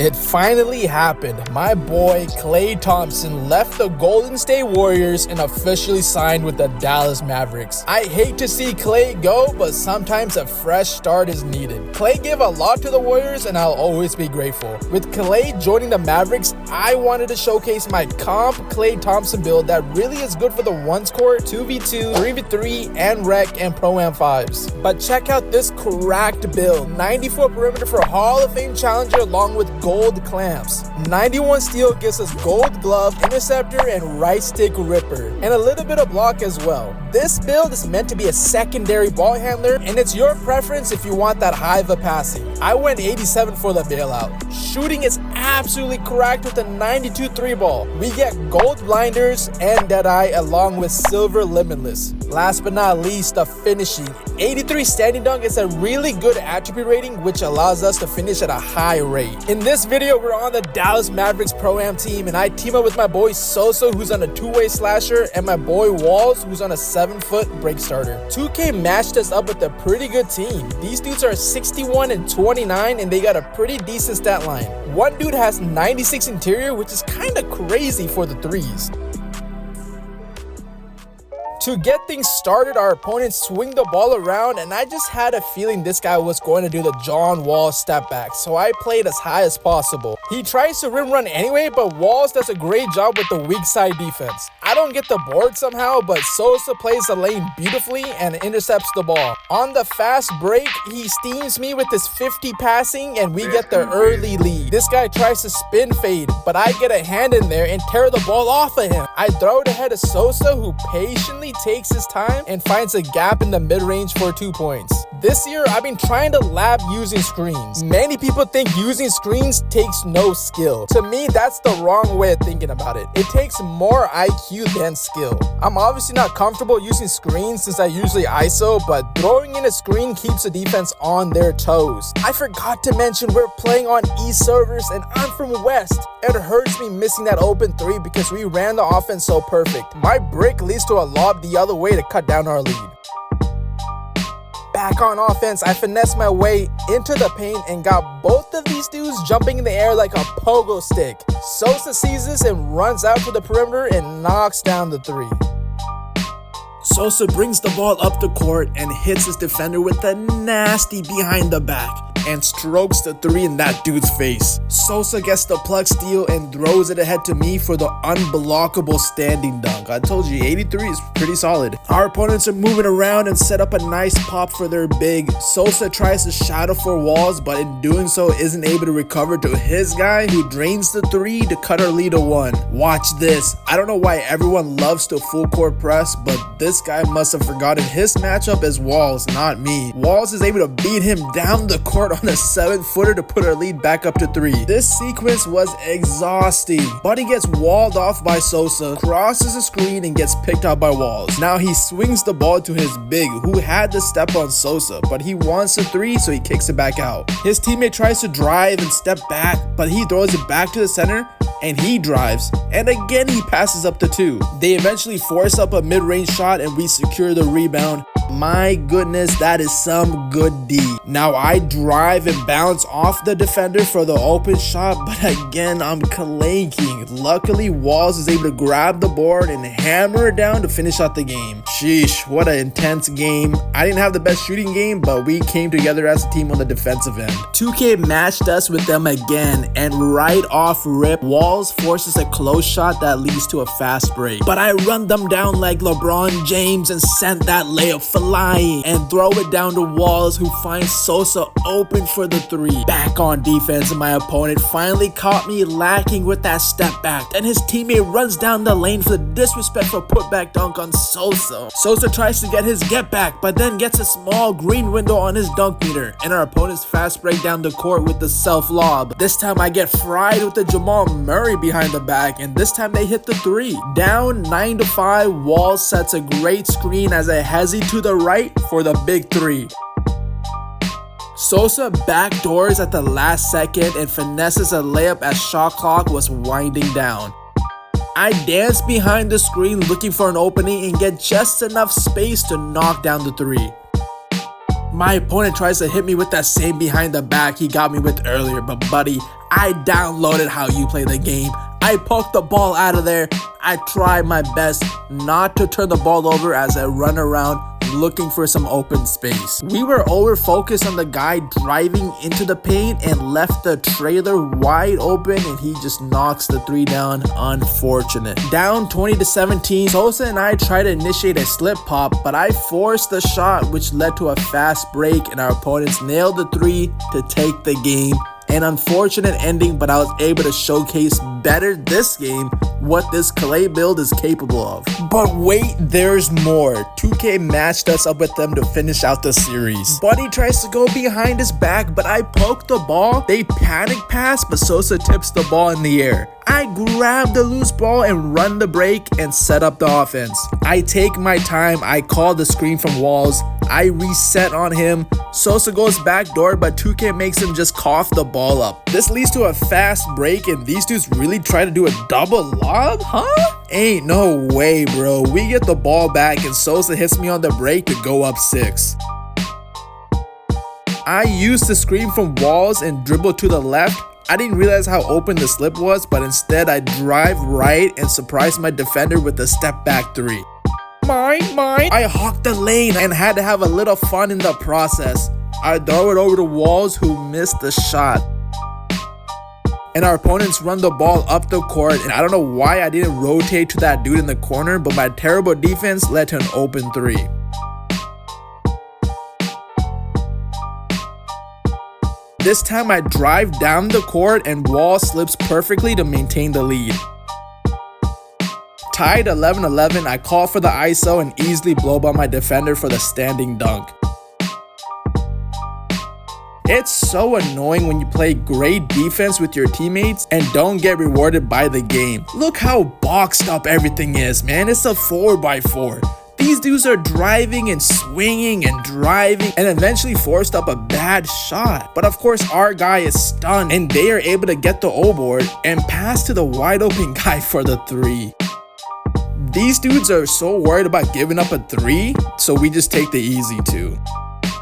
It finally happened. My boy Klay Thompson left the Golden State Warriors and officially signed with the Dallas Mavericks. I hate to see Klay go, but sometimes a fresh start is needed. Klay gave a lot to the Warriors and I'll always be grateful. With Klay joining the Mavericks, I wanted to showcase my comp Klay Thompson build that really is good for the 1-score, 2v2, 3v3, and rec and pro-am 5s. But check out this cracked build. 94 perimeter for Hall of Fame challenger along with gold clamps. 91 steal gives us gold glove, interceptor, and right stick ripper, and a little bit of block as well. This build is meant to be a secondary ball handler, and it's your preference if you want that high of a passing. I went 87 for the bailout. Shooting is absolutely cracked with a 92 3 ball. We get gold blinders and deadeye along with silver limitless. Last but not least, the finishing. 83 standing dunk is a really good attribute rating, which allows us to finish at a high rate. In this video, we're on the Dallas Mavericks Pro-Am team, and I team up with my boy Sosa, who's on a 2-way slasher, and my boy Walls, who's on a 7-foot break starter. 2K matched us up with a pretty good team. These dudes are 61 and 29, and they got a pretty decent stat line. One dude has 96 interior, which is kind of crazy for the threes. To get things started, our opponents swing the ball around, and I just had a feeling this guy was going to do the John Wall step back, so I played as high as possible. He tries to rim run anyway, but Walls does a great job with the weak side defense. I don't get the board somehow, but Sosa plays the lane beautifully and intercepts the ball. On the fast break, he steams me with his 50 passing, and we get the early lead. This guy tries to spin fade, but I get a hand in there and tear the ball off of him. I throw it ahead of Sosa, who patiently takes his time and finds a gap in the mid-range for 2 points. This year, I've been trying to lab using screens. Many people think using screens takes no skill. To me, that's the wrong way of thinking about it. It takes more IQ than skill. I'm obviously not comfortable using screens since I usually ISO, but throwing in a screen keeps the defense on their toes. I forgot to mention we're playing on East servers and I'm from West. It hurts me missing that open 3 because we ran the offense so perfect. My brick leads to a lob the other way to cut down our lead. Back on offense, I finessed my way into the paint and got both of these dudes jumping in the air like a pogo stick. Sosa sees this and runs out to the perimeter and knocks down the 3. Sosa brings the ball up the court and hits his defender with a nasty behind the back and strokes the 3 in that dude's face. Sosa gets the plug steal and throws it ahead to me for the unblockable standing dunk. I told you, 83 is pretty solid. Our opponents are moving around and set up a nice pop for their big. Sosa tries to shadow for Walls, but in doing so isn't able to recover to his guy, who drains the 3 to cut our lead to 1. Watch this. I don't know why everyone loves to full court press, but this guy must have forgotten his matchup as Walls, not me. Walls is able to beat him down the court on a 7-footer to put our lead back up to 3. This sequence was exhausting. Buddy gets walled off by Sosa, crosses the screen, and gets picked out by Walls. Now he swings the ball to his big, who had to step on Sosa, but he wants a 3, so he kicks it back out. His teammate tries to drive and step back, but he throws it back to the center, and he drives, and again he passes up the 2. They eventually force up a mid-range shot, and we secure the rebound. My goodness, that is some good D. Now I drive and bounce off the defender for the open shot, but again I'm clanking. Luckily, Walls is able to grab the board and hammer it down to finish out the game. Sheesh, what an intense game. I didn't have the best shooting game, but we came together as a team on the defensive end. 2K matched us with them again, and right off rip, Walls forces a close shot that leads to a fast break. But I run them down like LeBron James and sent that layup flying and throw it down to Walls, who finds Sosa open for the 3. Back on defense, and my opponent finally caught me lacking with that step back. Then his teammate runs down the lane for the disrespectful putback dunk on Sosa. Sosa tries to get his get back, but then gets a small green window on his dunk meter, and our opponent's fast break down the court with the self lob. This time I get fried with the Jamal Murray behind the back, and this time they hit the 3. Down 9-5, Walls sets a great screen as I hezzy to the right for the big 3. Sosa backdoors at the last second and finesses a layup as shot clock was winding down. I dance behind the screen looking for an opening and get just enough space to knock down the 3. My opponent tries to hit me with that same behind the back he got me with earlier, but buddy, I downloaded how you play the game. I poked the ball out of there. I tried my best not to turn the ball over as I run around looking for some open space. We were over focused on the guy driving into the paint and left the trailer wide open, and he just knocks the 3 down. Unfortunate. Down 20-17, Sosa and I tried to initiate a slip pop, but I forced the shot, which led to a fast break, and our opponents nailed the 3 to take the game. An unfortunate ending, but I was able to showcase better this game what this Klay build is capable of. But wait, there's more. 2K matched us up with them to finish out the series. Buddy tries to go behind his back, but I poked the ball. They panic pass, but Sosa tips the ball in the air. I grab the loose ball and run the break and set up the offense. I take my time, I call the screen from Walls, I reset on him. Sosa goes backdoor, but 2K makes him just cough the ball up. This leads to a fast break, and these dudes really try to do a double lob? Huh? Ain't no way, bro. We get the ball back, and Sosa hits me on the break to go up 6. I used the screen from Walls and dribble to the left. I didn't realize how open the slip was, but instead I drive right and surprise my defender with a step back 3. Mine. I hawked the lane and had to have a little fun in the process. I throw it over to Walls, who missed the shot. And our opponents run the ball up the court, and I don't know why I didn't rotate to that dude in the corner, but my terrible defense led to an open 3. This time I drive down the court and Wall slips perfectly to maintain the lead. Tied 11-11, I call for the ISO and easily blow by my defender for the standing dunk. It's so annoying when you play great defense with your teammates and don't get rewarded by the game. Look how boxed up everything is, man. It's a 4x4. These dudes are driving and swinging and driving and eventually forced up a bad shot. But of course our guy is stunned and they are able to get the O board and pass to the wide open guy for the 3. These dudes are so worried about giving up a 3, so we just take the easy 2.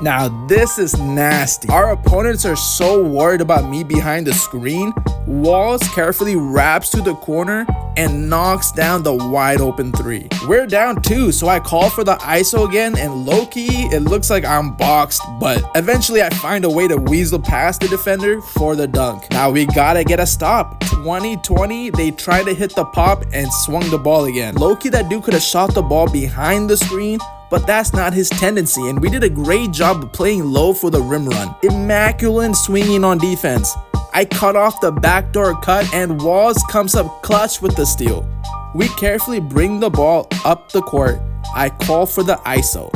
Now this is nasty. Our opponents are so worried about me behind the screen. Walls carefully wraps to the corner and knocks down the wide open 3. We're down 2, so I call for the ISO again, and low-key, it looks like I'm boxed, but eventually I find a way to weasel past the defender for the dunk. Now we gotta get a stop. 20-20, they tried to hit the pop and swung the ball again. Low-key, that dude could have shot the ball behind the screen, but that's not his tendency, and we did a great job of playing low for the rim run. Immaculate swinging on defense. I cut off the backdoor cut, and Walls comes up clutch with the steal. We carefully bring the ball up the court. I call for the ISO,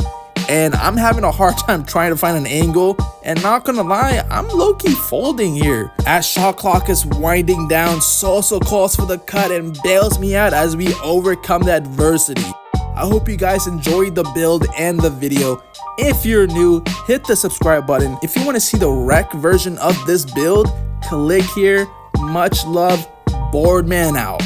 and I'm having a hard time trying to find an angle, and not gonna lie, I'm low-key folding here. As shot clock is winding down, Sosa calls for the cut and bails me out as we overcome the adversity. I hope you guys enjoyed the build and the video. If you're new, hit the subscribe button. If you want to see the rec version of this build, click here. Much love. Boardman out.